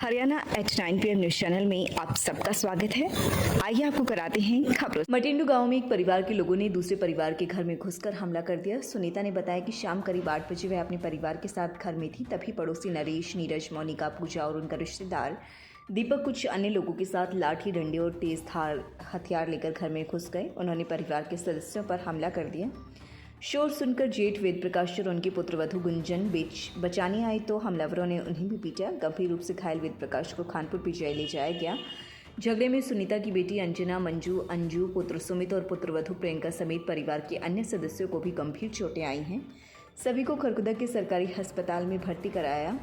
Haryana eight 9 PM news channel में आप सबका स्वागत है। आइए आपको कराते हैं खबरों। मटिंडू गांव में एक परिवार के लोगों ने दूसरे परिवार के घर में घुसकर हमला कर दिया। सुनीता ने बताया कि शाम करीब 8 बजे वह अपने परिवार के साथ घर में थी, तभी पड़ोसी नरेश, नीरज, मोनिका, पूजा और उनका रिश्तेदार दीपक कुछ अन्य लोगों के साथ लाठी, डंडे और तेज धार हथियार लेकर घर में घुस गए। उन्होंने परिवार के सदस्यों पर हमला कर दिया। शोर सुनकर जेठ वेद प्रकाश और उनकी पुत्रवधू गुंजन बचाने आए तो हमलावरों ने उन्हें भी पीटा। गंभीर रूप से घायल वेद प्रकाश को खानपुर पीजीआई ले जाया गया। झगड़े में सुनीता की बेटी अंजना, मंजू, अंजू, पुत्र सुमित और पुत्रवधू प्रियंका समेत परिवार के अन्य सदस्यों को भी गंभीर चोटें आई हैं। सभी को खरकुदा के सरकारी अस्पताल में भर्ती कराया।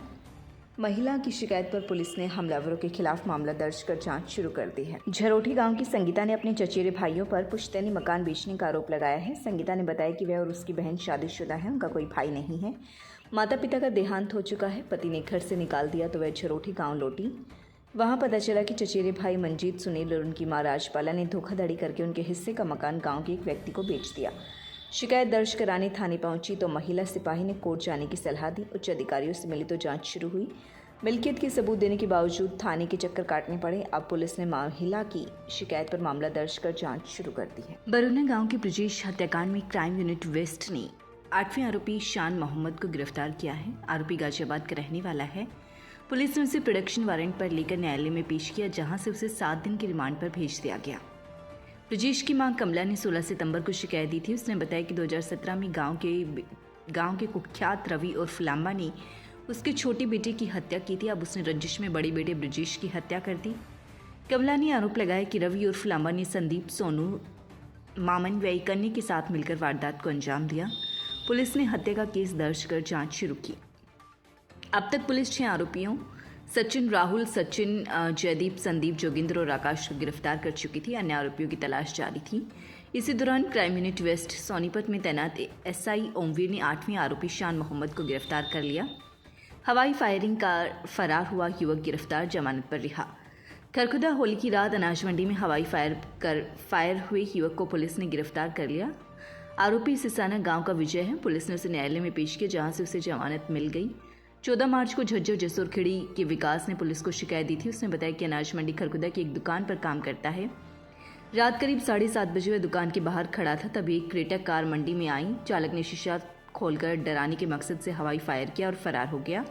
महिला की शिकायत पर पुलिस ने हमलावरों के खिलाफ मामला दर्ज कर जांच शुरू कर दी है। झरोठी गांव की संगीता ने अपने चचेरे भाइयों पर पुश्तैनी मकान बेचने का आरोप लगाया है। संगीता ने बताया कि वह और उसकी बहन शादीशुदा है, उनका कोई भाई नहीं है। माता पिता का देहांत हो चुका है। पति ने घर से निकाल दिया तो वह झरोठी गाँव लौटी। वहाँ पता चला कि चचेरे भाई मंजीत, सुनील और उनकी माँ राजपाला ने धोखाधड़ी करके उनके हिस्से का मकान गाँव के एक व्यक्ति को बेच दिया। शिकायत दर्ज कराने थाने पहुंची तो महिला सिपाही ने कोर्ट जाने की सलाह दी। उच्च अधिकारियों से मिली तो जांच शुरू हुई। मिल्कियत के सबूत देने के बावजूद थाने के चक्कर काटने पड़े। अब पुलिस ने महिला की शिकायत पर मामला दर्ज कर जांच शुरू कर दी है। बरूना गांव के ब्रजेश हत्याकांड में क्राइम यूनिट वेस्ट ने 8वें आरोपी शान मोहम्मद को गिरफ्तार किया है। आरोपी गाजियाबाद का रहने वाला है। पुलिस ने उसे प्रोडक्शन वारंट पर लेकर न्यायालय में पेश किया, जहाँ से उसे 7 दिन की रिमांड पर भेज दिया गया। ब्रजेश की मां कमला ने 16 सितंबर को शिकायत दी थी। उसने बताया कि 2017 में गांव के कुख्यात रवि और फलाम्बा ने उसके छोटे बेटे की हत्या की थी। अब उसने रंजिश में बड़े बेटे ब्रजेश की हत्या कर दी। कमला ने आरोप लगाया कि रवि और फलाम्बा ने संदीप, सोनू, मामन व एक अन्य के साथ मिलकर वारदात को अंजाम दिया। पुलिस ने हत्या का केस दर्ज कर जाँच शुरू की। अब तक पुलिस 6 आरोपियों सचिन, राहुल, जयदीप, संदीप, जोगिंद्र और आकाश को गिरफ्तार कर चुकी थी। अन्य आरोपियों की तलाश जारी थी। इसी दौरान क्राइम यूनिट वेस्ट सोनीपत में तैनात SI ओमवीर ने 8वें आरोपी शान मोहम्मद को गिरफ्तार कर लिया। हवाई फायरिंग का फरार हुआ युवक गिरफ्तार, जमानत पर रिहा। खरकुदा होली की रात अनाज मंडी में हवाई फायर हुए युवक को पुलिस ने गिरफ्तार कर लिया। आरोपी सिसाना गांव का विजय है। पुलिस ने उसे न्यायालय में पेश किया, जहां से उसे जमानत मिल गई। 14 मार्च को झज्जर जसोरखेड़ी के विकास ने पुलिस को शिकायत दी थी। उसने बताया कि अनाज मंडी खरकुदा की एक दुकान पर काम करता है। रात करीब 7:30 बजे वह दुकान के बाहर खड़ा था, तभी एक क्रेटा कार मंडी में आई। चालक ने शीशा खोलकर डराने के मकसद से हवाई फायर किया और फरार हो गया।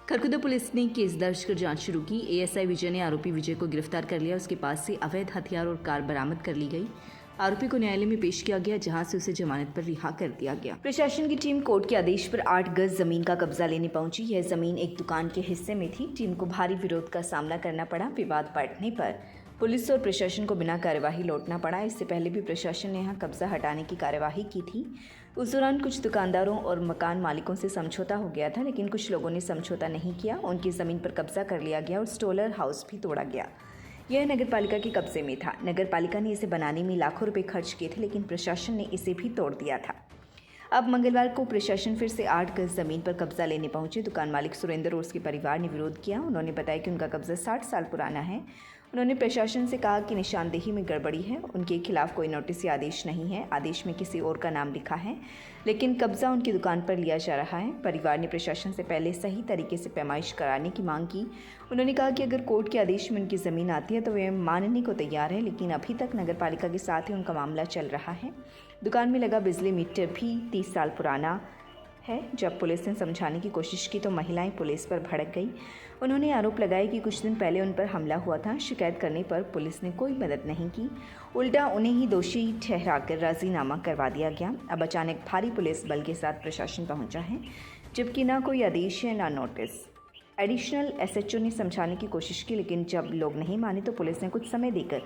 खरकुदा पुलिस ने केस दर्ज कर जांच शुरू की। ASI विजय ने आरोपी विजय को गिरफ्तार कर लिया। उसके पास से अवैध हथियार और कार बरामद कर ली गई। आरोपी को न्यायालय में पेश किया गया, जहां से उसे जमानत पर रिहा कर दिया गया। प्रशासन की टीम कोर्ट के आदेश पर 8 गज जमीन का कब्जा लेने पहुंची। यह जमीन एक दुकान के हिस्से में थी। टीम को भारी विरोध का सामना करना पड़ा। विवाद बढ़ने पर पुलिस और प्रशासन को बिना कार्यवाही लौटना पड़ा। इससे पहले भी प्रशासन ने यहां कब्जा हटाने की कार्यवाही की थी। उस दौरान कुछ दुकानदारों और मकान मालिकों से समझौता हो गया था, लेकिन कुछ लोगों ने समझौता नहीं किया। उनकी ज़मीन पर कब्जा कर लिया गया और स्टोलर हाउस भी तोड़ा गया। यह नगरपालिका के कब्जे में था। नगरपालिका ने इसे बनाने में लाखों रुपए खर्च किए थे, लेकिन प्रशासन ने इसे भी तोड़ दिया था। अब मंगलवार को प्रशासन फिर से 8 गज जमीन पर कब्जा लेने पहुंचे। दुकान मालिक सुरेंद्र और उसके परिवार ने विरोध किया। उन्होंने बताया कि उनका कब्जा 60 साल पुराना है। उन्होंने प्रशासन से कहा कि निशानदेही में गड़बड़ी है। उनके खिलाफ कोई नोटिस या आदेश नहीं है। आदेश में किसी और का नाम लिखा है, लेकिन कब्जा उनकी दुकान पर लिया जा रहा है। परिवार ने प्रशासन से पहले सही तरीके से पैमाइश कराने की मांग की। उन्होंने कहा कि अगर कोर्ट के आदेश में उनकी ज़मीन आती है तो वे मानने को तैयार है, लेकिन अभी तक नगरपालिका के साथ ही उनका मामला चल रहा है। दुकान में लगा बिजली मीटर भी 30 साल पुराना है। जब पुलिस ने समझाने की कोशिश की तो महिलाएं पुलिस पर भड़क गई। उन्होंने आरोप लगाया कि कुछ दिन पहले उन पर हमला हुआ था। शिकायत करने पर पुलिस ने कोई मदद नहीं की, उल्टा उन्हें ही दोषी ठहराकर राजीनामा करवा दिया गया। अब अचानक भारी पुलिस बल के साथ प्रशासन पहुंचा है, जबकि ना कोई आदेश है ना नोटिस। एडिशनल SHO ने समझाने की कोशिश की, लेकिन जब लोग नहीं माने तो पुलिस ने कुछ समय देकर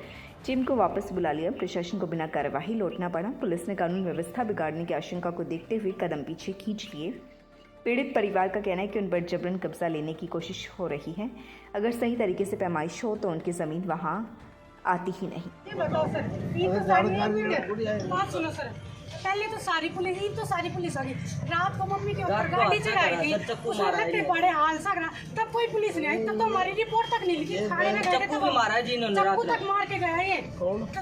टीम को वापस बुला लिया। प्रशासन को बिना कार्यवाही लौटना पड़ा। पुलिस ने कानून व्यवस्था बिगाड़ने की आशंका को देखते हुए कदम पीछे खींच लिए। पीड़ित परिवार का कहना है कि उन पर जबरन कब्जा लेने की कोशिश हो रही है। अगर सही तरीके से पैमाइश हो तो उनकी ज़मीन वहाँ आती ही नहीं। ये बताओ सर, 3 साल बात सुनो सर, पहले तो सारी पुलिस आ गई। रात को मम्मी के ऊपर गाड़ी चढ़ाई थी, उसमें रट्टे पड़े हाल सगरा, तब कोई पुलिस नहीं आई, तब तो हमारी रिपोर्ट तक नहीं लिखी। थाने में गए थे तब मारा जी इन्होंने चक्कू तक मार के गया ये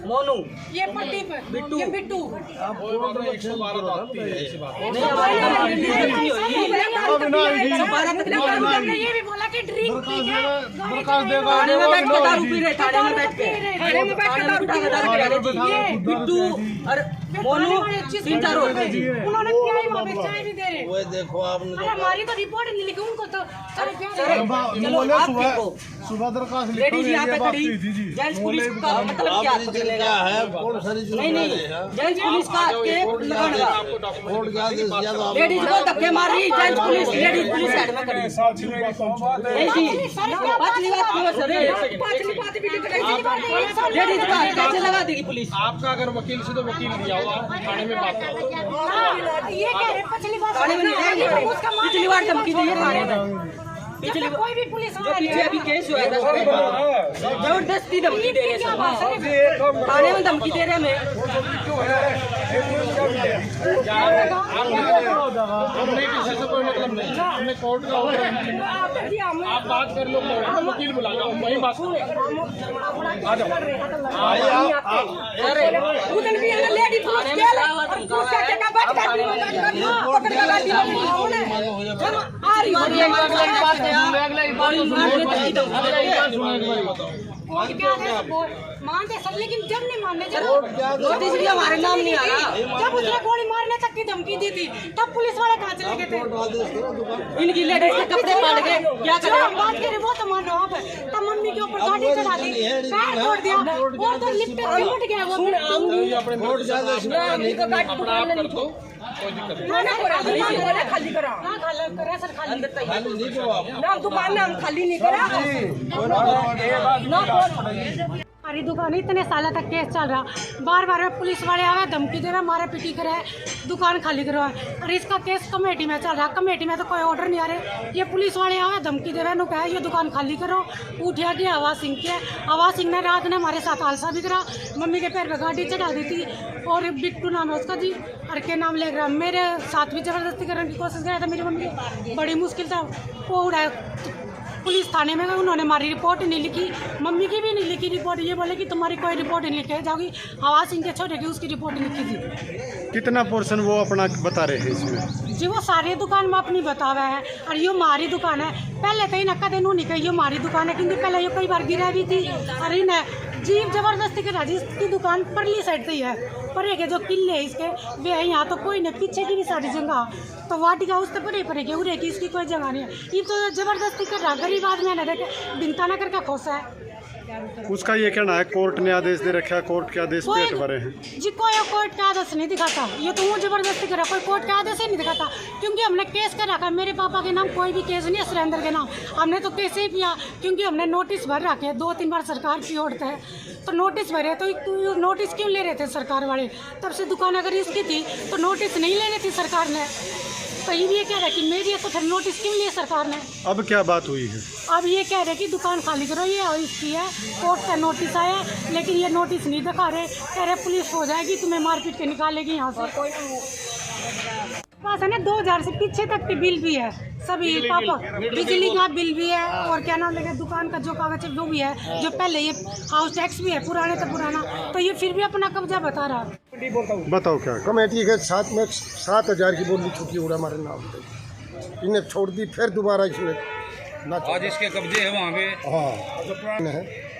मोनू ये प्रदीप ये बिट्टू। हमने ये भी बोला कि ड्रिंक पी के थाने में बैठ के दारू पी रहे, थाने में बैठ के दारू पी रहे जी। बिट्टू और मोनू तीन चार उन्होंने क्या ही वहाँ पे चाय भी दे रहे। वो देखो आपने अरे हमारी तो रिपोर्ट नहीं लिखी, उनको तो चलो क्या चलो आप देखो सुबह दरखास्त लेडीज यहाँ पे खड़ी, जेंट्स पुलिस का मतलब क्या क्या है कौन सारी नहीं नहीं जेंट्स पुलिस का के लगाना वोट क्या लेडीज को धक्के मार रही, gents police ladies police side में खड़ी नहीं जी। पछली बात क्यों सर, पछली बात भी लेडीज का कैसे लगा देगी पुलिस? आपका अगर वकील से तो वकील दिया हुआ थाने में बात करो। ये कह रहे पिछली बार थाने में नहीं जाएंगे, पिछली बार धमकी दी है थाने में। पिछली कोई भी पुलिस जो पीछे अभी केस हुआ है जबरदस्ती धमकी दे रहे हैं, थाने में धमकी दे रहे हैं हमें। हमने किसी से कोई मतलब नहीं, हमने कोर्ट का ऑर्डर है। आप बात कर लो, वकील बुला लो, वही बात करो। आ जाओ उधर भी है लेडी पुलिस के उसका जगह बैठ कर आ रही मानते सब, लेकिन जब नहीं मानने नोटिस भी हमारे नाम नहीं आ रहा। जब उसने गोली मारने तक की धमकी दी थी तब पुलिस वाले कहाँ चले गए थे? इनकी लेडीज के कपड़े फाड़ गए, क्या जो हम बात करें वो तो मान रहे हो आप। तब मम्मी के ऊपर गाड़ी चढ़ा दी, पैर तोड़ दिया और तो लिफ्ट चिमट गया वो। खाली करा दुकान में हम खाली नहीं करा। हमारी दुकान इतने साल तक केस चल रहा, बार बार पुलिस वाले आवे धमकी दे रहे, मारे पीटी करे, दुकान खाली करवा। और इसका केस कमेटी में चल रहा, कमेटी में तो कोई ऑर्डर नहीं आ रहे। ये पुलिस वाले आवे धमकी दे रहे, नु कहे ये दुकान खाली करो। उठिया कि आवाज सिंह के, आवाज सिंह ने रात ने हमारे साथ हादसा भी करा, मम्मी के पैर पे गाड़ी चढ़ा दी थी। और बिट्टू नाम है उसका जी, और के नाम ले रहा, मेरे साथ भी जबरदस्ती करने की कोशिश किया था मेरी मम्मी की, बड़ी मुश्किल था वो उड़ा। पुलिस थाने में गए, उन्होंने हमारी रिपोर्ट नहीं लिखी, मम्मी की भी नहीं लिखी रिपोर्ट। ये बोले कि तुम्हारी कोई रिपोर्ट नहीं लिखे जाओगी, आवाज सिंह के छोटे की उसकी रिपोर्ट लिखी थी। कितना पोर्शन वो अपना बता रहे हैं इसमें? जी वो सारी दुकान में अपनी बतावा है, और ये हमारी दुकान है। पहले कहीं नक्का दिन नहीं कही ये हमारी दुकान है, क्योंकि पहले ये कई बार गिरा भी थी। और इन्हें जीप जबरदस्ती करा दी, इसकी दुकान परली साइड से ही है, परे के जो किले है इसके वे है यहाँ, तो कोई नहीं, पीछे की भी सारी जगह तो वाटिका उससे परे पड़ेगी, उरे की इसकी कोई जगह नहीं है। ये तो जबरदस्ती कर रहा, गरीब आदमी ने देखे बिनता न करके खोसा है। उसका ये कहना है कोर्ट ने आदेश दे रखा है, कोर्ट के आदेश पे अटवारे हैं जी। कोई कोर्ट का आदेश नहीं दिखाता, ये तो वो जबरदस्ती करा, कोई कोर्ट का आदेश ही नहीं दिखाता। क्योंकि हमने केस कर रखा, मेरे पापा के नाम कोई भी केस नहीं है, सुरेंद्र के नाम हमने तो केस ही किया, क्योंकि हमने नोटिस भर रखे 2-3 बार सरकार की ओर है, तो नोटिस भरे। तो नोटिस क्यों ले रहे थे सरकार वाले? तब से दुकान अगर इसकी थी तो नोटिस नहीं लेनी थी सरकार ने। तो ये कह रहे कि मेरी है तो फिर नोटिस क्यों लिए सरकार ने? अब क्या बात हुई है? अब ये कह रहे कि दुकान खाली करो, ये इसकी है, कोर्ट का नोटिस आया, लेकिन ये नोटिस नहीं दिखा रहे। कह रहे पुलिस हो जाएगी, तुम्हें मारपीट के निकालेगी यहाँ से। पास है ना 2000 से पीछे तक के बिल भी है सभी, पापा बिजली का बिल भी है, और क्या नाम लगे दुकान का जो कागज है वो भी है, जो पहले ये हाउस टैक्स भी है पुराने तो पुराना, तो ये फिर भी अपना कब्जा बता रहा। बताओ क्या? कमेटी के साथ में 7,000 की बोली छुट्टी उड़ा हमारे नाम पे, इन्हें छोड़ दी, फिर दोबारा इसने आज इसके कब्जे है वहाँ पे। हाँ है।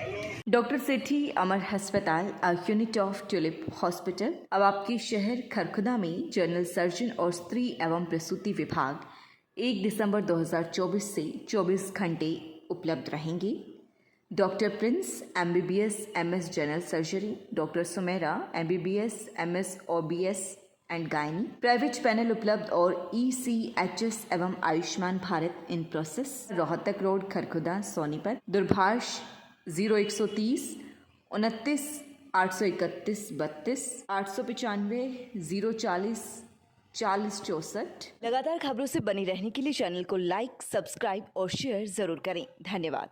डॉक्टर सेठी अमर अस्पताल, a unit of tulip hospital अब आपके शहर खरखुदा में जनरल सर्जन और स्त्री एवं प्रसूति विभाग 1 दिसंबर 2024 से 24 घंटे उपलब्ध रहेंगे। Doctor Prince MBBS MS general surgery, doctor Sumera MBBS MS OBS and gynae, private panel उपलब्ध और ECHS एवं Ayushman Bharat in process. Rohtak road Kharkhoda Sonipat, दूरभाष 0130 29 831 32 895 040 40 64। लगातार खबरों से बनी रहने के लिए चैनल को लाइक, सब्सक्राइब और शेयर जरूर करें। धन्यवाद।